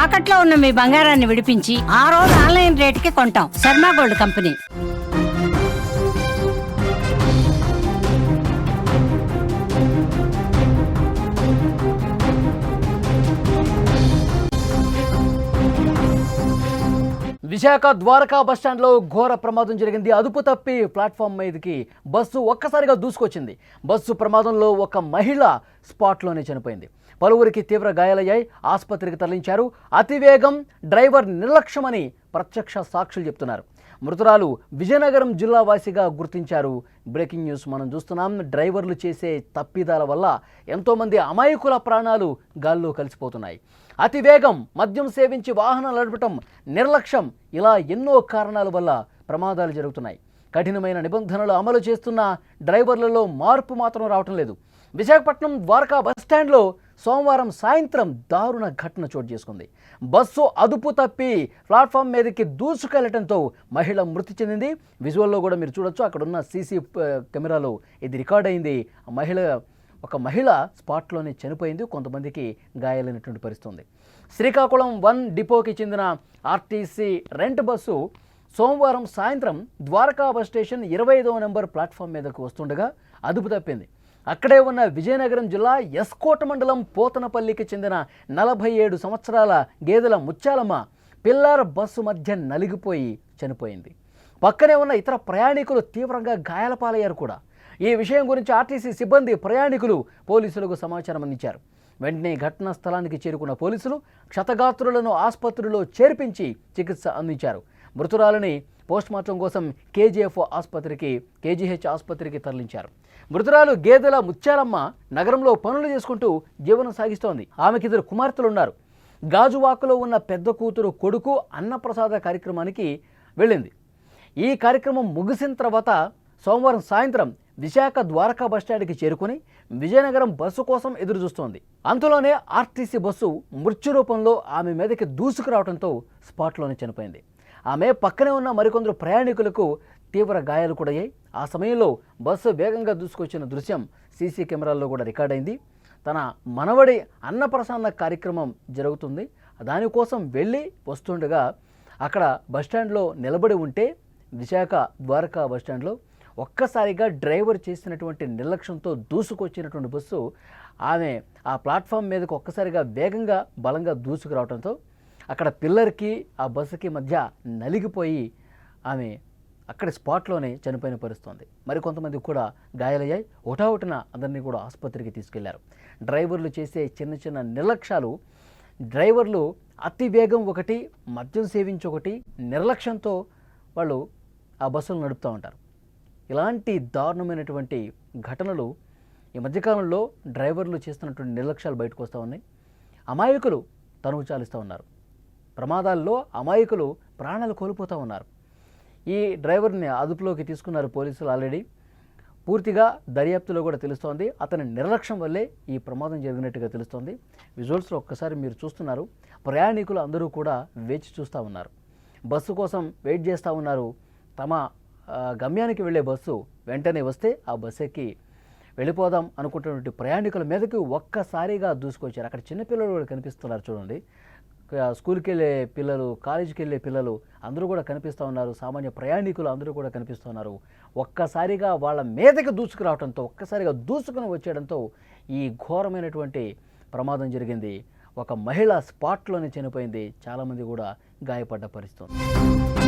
తాకట్లో ఉన్న మీ బంగారాన్ని విడిపించి ఆ రోజు ఆన్లైన్ రేటుకి కొంటాం. Sharma gold company. విశాఖ ద్వారకా బస్టాండ్లో ఘోర ప్రమాదం జరిగింది. అదుపు తప్పి ప్లాట్ఫామ్ మీదకి బస్సు ఒక్కసారిగా దూసుకొచ్చింది. బస్సు ప్రమాదంలో ఒక మహిళ స్పాట్లోనే చనిపోయింది. పలువురికి తీవ్ర గాయాలయ్యాయి. ఆసుపత్రికి తరలించారు. అతివేగం, డ్రైవర్ నిర్లక్ష్యమని ప్రత్యక్ష సాక్షులు చెప్తున్నారు. మృతురాలు విజయనగరం జిల్లా వాసిగా గుర్తించారు. బ్రేకింగ్ న్యూస్ మనం చూస్తున్నాం. డ్రైవర్లు చేసే తప్పిదాల వల్ల ఎంతోమంది అమాయకుల ప్రాణాలు గాల్లో కలిసిపోతున్నాయి. అతివేగం, మద్యం సేవించి వాహనం నడపటం, నిర్లక్ష్యం, ఇలా ఎన్నో కారణాల వల్ల ప్రమాదాలు జరుగుతున్నాయి. కఠినమైన నిబంధనలు అమలు చేస్తున్న డ్రైవర్లలో మార్పు మాత్రం రావటం లేదు. విశాఖపట్నం ద్వారకా బస్టాండ్లో సోమవారం సాయంత్రం దారుణ ఘటన చోటు చేసుకుంది. బస్సు అదుపు తప్పి ప్లాట్ఫామ్ మీదకి దూసుకెళ్లడంతో మహిళ మృతి చెందింది. విజువల్లో కూడా మీరు చూడొచ్చు. అక్కడున్న సీసీ కెమెరాలో ఇది రికార్డ్ అయింది. ఒక మహిళ స్పాట్లోనే చనిపోయింది. కొంతమందికి గాయాలైనటువంటి పరిస్థితి. శ్రీకాకుళం 1 డిపోకి చెందిన ఆర్టీసీ రెంట్ బస్సు సోమవారం సాయంత్రం ద్వారకా బస్ స్టేషన్ 25వ నెంబర్ ప్లాట్ఫామ్ మీదకు వస్తుండగా అదుపు తప్పింది. అక్కడే ఉన్న విజయనగరం జిల్లా ఎస్కోట మండలం పోతనపల్లికి చెందిన 47 సంవత్సరాల గేదెల ముత్యాలమ్మ పిల్లర్ బస్సు మధ్య నలిగిపోయి చనిపోయింది. పక్కనే ఉన్న ఇతర ప్రయాణికులు తీవ్రంగా గాయాల పాలయ్యారు కూడా. ఈ విషయం గురించి ఆర్టీసీ సిబ్బంది, ప్రయాణికులు పోలీసులకు సమాచారం అందించారు. వెంటనే ఘటనా స్థలానికి చేరుకున్న పోలీసులు క్షతగాత్రులను ఆసుపత్రిలో చేర్పించి చికిత్స అందించారు. మృతురాలని పోస్ట్మార్టం కోసం కేజీహెచ్ ఆసుపత్రికి తరలించారు. మృతురాలు గేదెల ముత్యాలమ్మ నగరంలో పనులు చేసుకుంటూ జీవనం సాగిస్తోంది. ఆమెకి 2 కుమార్తెలున్నారు. గాజువాకలో ఉన్న పెద్ద కూతురు కొడుకు అన్నప్రసాద కార్యక్రమానికి వెళ్ళింది. ఈ కార్యక్రమం ముగిసిన తర్వాత సోమవారం సాయంత్రం విశాఖ ద్వారకా బస్టాండ్కి చేరుకుని విజయనగరం బస్సు కోసం ఎదురు చూస్తోంది. అంతలోనే ఆర్టీసీ బస్సు మృత్యు రూపంలో ఆమె మీదకి దూసుకురావడంతో స్పాట్లోనే చనిపోయింది. ఆమె పక్కనే ఉన్న మరికొందరు ప్రయాణికులకు తీవ్ర గాయాలు కూడా అయ్యాయి. ఆ సమయంలో బస్సు వేగంగా దూసుకొచ్చిన దృశ్యం సీసీ కెమెరాల్లో కూడా రికార్డ్ అయింది. తన మనవడి అన్నప్రసన్న కార్యక్రమం జరుగుతుంది. దానికోసం వెళ్ళి వస్తుండగా అక్కడ బస్టాండ్లో నిలబడి ఉంటే విశాఖ ద్వారకా బస్టాండ్లో ఒక్కసారిగా డ్రైవర్ చేసినటువంటి నిర్లక్ష్యంతో దూసుకొచ్చినటువంటి బస్సు ఆమె ఆ ప్లాట్ఫామ్ మీదకు ఒక్కసారిగా వేగంగా బలంగా దూసుకురావడంతో అక్కడ పిల్లర్కి ఆ బస్సుకి మధ్య నలిగిపోయి ఆమె అక్కడ స్పాట్లోనే చనిపోయిన పరిస్థితుంది. మరికొంతమంది కూడా గాయాలయ్యాయి. హుటాహుటిన అందరినీ కూడా ఆసుపత్రికి తీసుకెళ్లారు. డ్రైవర్లు చేసే చిన్న చిన్న నిర్లక్ష్యాలు, డ్రైవర్లు అతి వేగం ఒకటి, మద్యం సేవించి ఒకటి, నిర్లక్ష్యంతో వాళ్ళు ఆ బస్సులు నడుపుతూ ఉంటారు. ఇలాంటి దారుణమైనటువంటి ఘటనలు ఈ మధ్యకాలంలో డ్రైవర్లు చేస్తున్నటువంటి నిర్లక్ష్యాలు బయటకు వస్తూ ఉన్నాయి. అమాయకులు తనువు చాలిస్తూ ఉన్నారు. ప్రమాదాల్లో అమాయకులు ప్రాణాలు కోల్పోతూ ఉన్నారు. ఈ డ్రైవర్ని అదుపులోకి తీసుకున్నారు పోలీసులు ఆల్రెడీ. పూర్తిగా దర్యాప్తులో కూడా తెలుస్తోంది అతని నిర్లక్ష్యం వల్లే ఈ ప్రమాదం జరిగినట్టుగా తెలుస్తోంది. విజువల్స్లో ఒక్కసారి మీరు చూస్తున్నారు. ప్రయాణికులు అందరూ కూడా వేచి చూస్తూ ఉన్నారు. బస్సు కోసం వెయిట్ చేస్తూ ఉన్నారు. తమ గమ్యానికి వెళ్ళే బస్సు వెంటనే వస్తే ఆ బస్సు ఎక్కి వెళ్ళిపోదాం అనుకుంటున్నటువంటి ప్రయాణికుల మీదకి ఒక్కసారిగా దూసుకొచ్చారు. అక్కడ చిన్నపిల్లలు కూడా కనిపిస్తున్నారు చూడండి. స్కూల్కి వెళ్ళే పిల్లలు, కాలేజీకి వెళ్ళే పిల్లలు అందరూ కూడా కనిపిస్తూ ఉన్నారు. సామాన్య ప్రయాణికులు అందరూ కూడా కనిపిస్తున్నారు. ఒక్కసారిగా వాళ్ళ మీదకి దూసుకురావడంతో, ఒక్కసారిగా దూసుకుని వచ్చేయడంతో ఈ ఘోరమైనటువంటి ప్రమాదం జరిగింది. ఒక మహిళ స్పాట్లోనే చనిపోయింది. చాలామంది కూడా గాయపడ్డ పరిస్థితి.